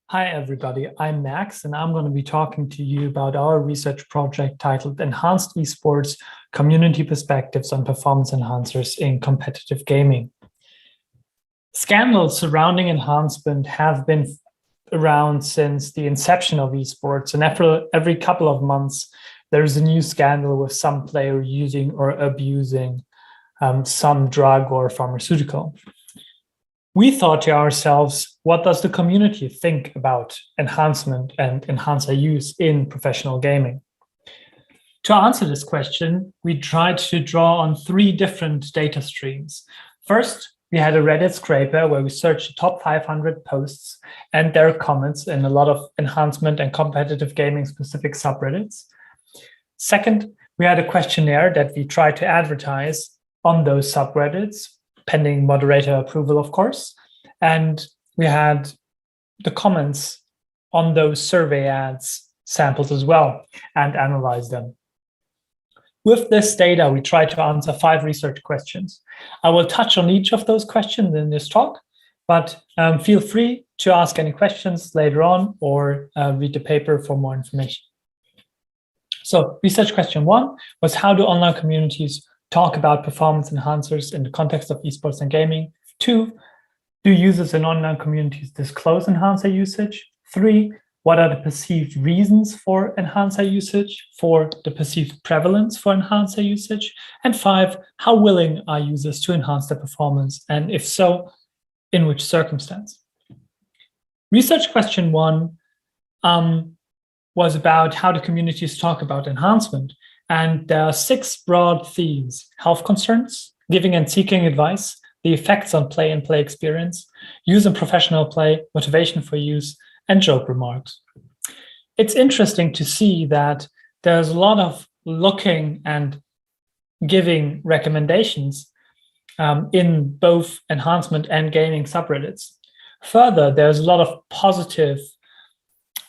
Hi, everybody. I'm Max, and I'm going to be talking to you about our research project titled Enhanced Esports, Community Perspectives on Performance Enhancers in Competitive Gaming. Scandals surrounding enhancement have been around since the inception of esports, and every couple of months, there's a new scandal with some player using or abusing some drug or pharmaceutical. We thought to ourselves, what does the community think about enhancement and enhancer use in professional gaming? To answer this question, we tried to draw on three different data streams. First, we had a Reddit scraper where we searched the top 500 posts and their comments in a lot of enhancement and competitive gaming specific subreddits. Second, we had a questionnaire that we tried to advertise on those subreddits, pending moderator approval, of course. And we had the comments on those survey ads sampled as well and analyzed them. With this data, we tried to answer 5 research questions. I will touch on each of those questions in this talk, but feel free to ask any questions later on or read the paper for more information. So research question 1 was, how do online communities talk about performance enhancers in the context of esports and gaming? 2, do users in online communities disclose enhancer usage? 3, what are the perceived reasons for enhancer usage? 4, the perceived prevalence for enhancer usage? And 5, how willing are users to enhance their performance? And if so, in which circumstance? Research question 1 was about how the communities talk about enhancement. And there are 6 broad themes: health concerns, giving and seeking advice, the effects on play and play experience, use and professional play, motivation for use, and joke remarks. It's interesting to see that there's a lot of looking and giving recommendations in both enhancement and gaming subreddits. Further, there's a lot of positive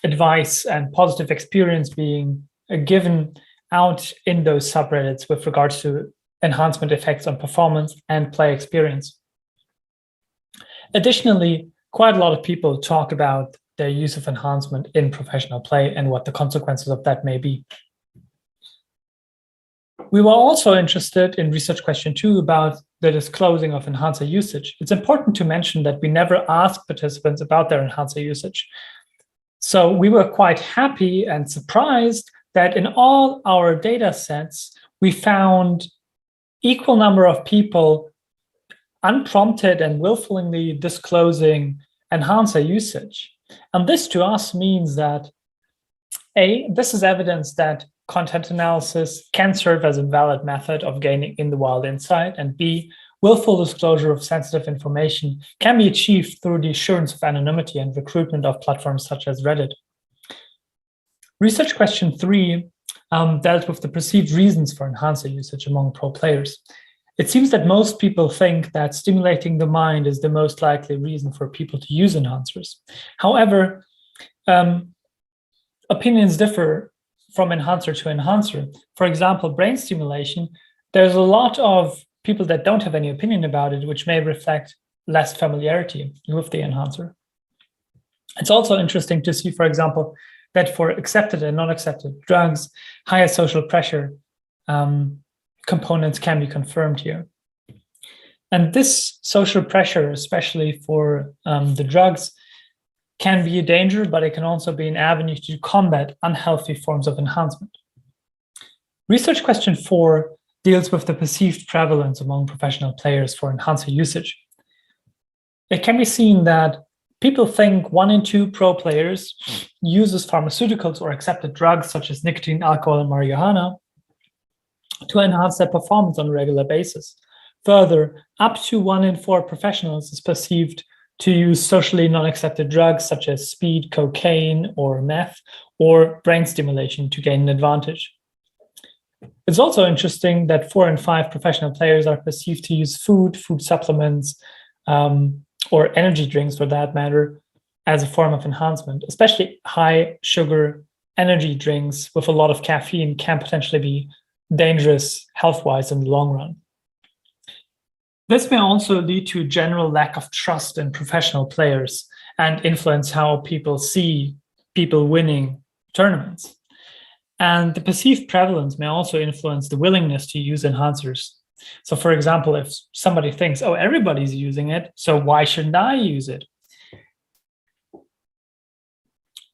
advice and positive experience being given out in those subreddits with regards to enhancement effects on performance and play experience. Additionally, quite a lot of people talk about their use of enhancement in professional play and what the consequences of that may be. We were also interested in research question 2 about the disclosing of enhancer usage. It's important to mention that we never asked participants about their enhancer usage. So we were quite happy and surprised that in all our data sets, we found equal number of people unprompted and willfully disclosing enhancer usage. And this to us means that A, this is evidence that content analysis can serve as a valid method of gaining in the wild insight, and B, willful disclosure of sensitive information can be achieved through the assurance of anonymity and recruitment of platforms such as Reddit. Research question 3 dealt with the perceived reasons for enhancer usage among pro players. It seems that most people think that stimulating the mind is the most likely reason for people to use enhancers. However, opinions differ from enhancer to enhancer. For example, brain stimulation, there's a lot of people that don't have any opinion about it, which may reflect less familiarity with the enhancer. It's also interesting to see, for example, that for accepted and non-accepted drugs, higher social pressure components can be confirmed here. And this social pressure, especially for the drugs, can be a danger, but it can also be an avenue to combat unhealthy forms of enhancement. Research question 4 deals with the perceived prevalence among professional players for enhancer usage. It can be seen that people think 1 in 2 pro players uses pharmaceuticals or accepted drugs such as nicotine, alcohol, and marijuana to enhance their performance on a regular basis. Further, up to 1 in 4 professionals is perceived to use socially non-accepted drugs such as speed, cocaine, or meth, or brain stimulation to gain an advantage. It's also interesting that 4 in 5 professional players are perceived to use food supplements, or energy drinks for that matter, as a form of enhancement. Especially high sugar energy drinks with a lot of caffeine can potentially be dangerous health-wise in the long run. This may also lead to a general lack of trust in professional players and influence how people see people winning tournaments. And the perceived prevalence may also influence the willingness to use enhancers. So for example, if somebody thinks, oh, everybody's using it, so why shouldn't I use it?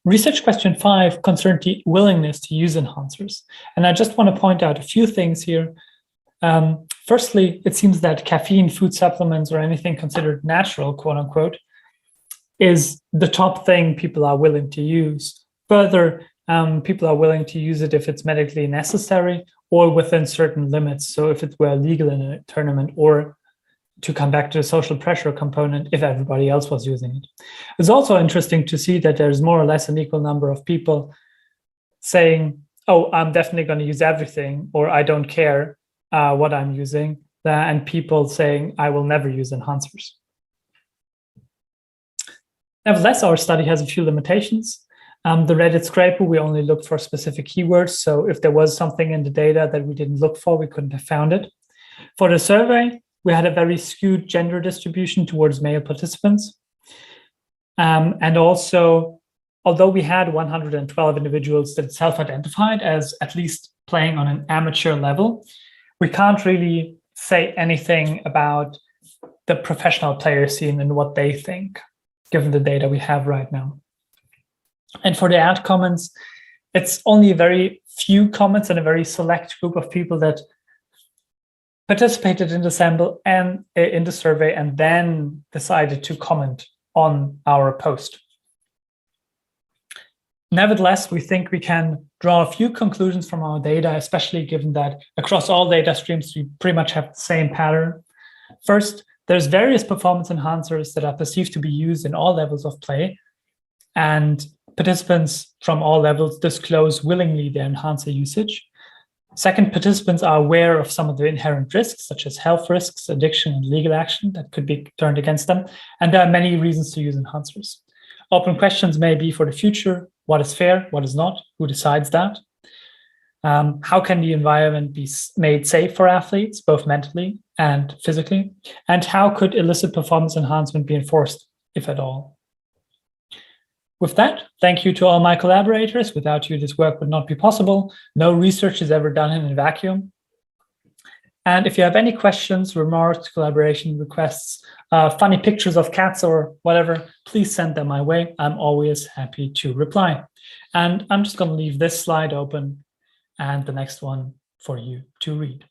Research question 5 concerned the willingness to use enhancers. And I just want to point out a few things here. Firstly, it seems that caffeine, food supplements, or anything considered natural, quote unquote, is the top thing people are willing to use. Further, people are willing to use it if it's medically necessary or within certain limits. So if it were legal in a tournament, or to come back to the social pressure component, if everybody else was using it. It's also interesting to see that there's more or less an equal number of people saying, oh, I'm definitely going to use everything, or I don't care what I'm using, and people saying, I will never use enhancers. Nevertheless, our study has a few limitations. The Reddit scraper, we only looked for specific keywords. So if there was something in the data that we didn't look for, we couldn't have found it. For the survey, we had a very skewed gender distribution towards male participants. And also, although we had 112 individuals that self-identified as at least playing on an amateur level, we can't really say anything about the professional player scene and what they think, given the data we have right now. And for the ad comments, it's only a very few comments and a very select group of people that participated in the sample and in the survey and then decided to comment on our post. Nevertheless, we think we can draw a few conclusions from our data, especially given that across all data streams, we pretty much have the same pattern. First, there's various performance enhancers that are perceived to be used in all levels of play, and participants from all levels disclose willingly their enhancer usage. Second, participants are aware of some of the inherent risks, such as health risks, addiction, and legal action that could be turned against them. And there are many reasons to use enhancers. Open questions may be for the future: what is fair, what is not, who decides that? How can the environment be made safe for athletes, both mentally and physically? And how could illicit performance enhancement be enforced, if at all? With that, thank you to all my collaborators. Without you, this work would not be possible. No research is ever done in a vacuum. And if you have any questions, remarks, collaboration requests, funny pictures of cats or whatever, please send them my way. I'm always happy to reply. And I'm just going to leave this slide open and the next one for you to read.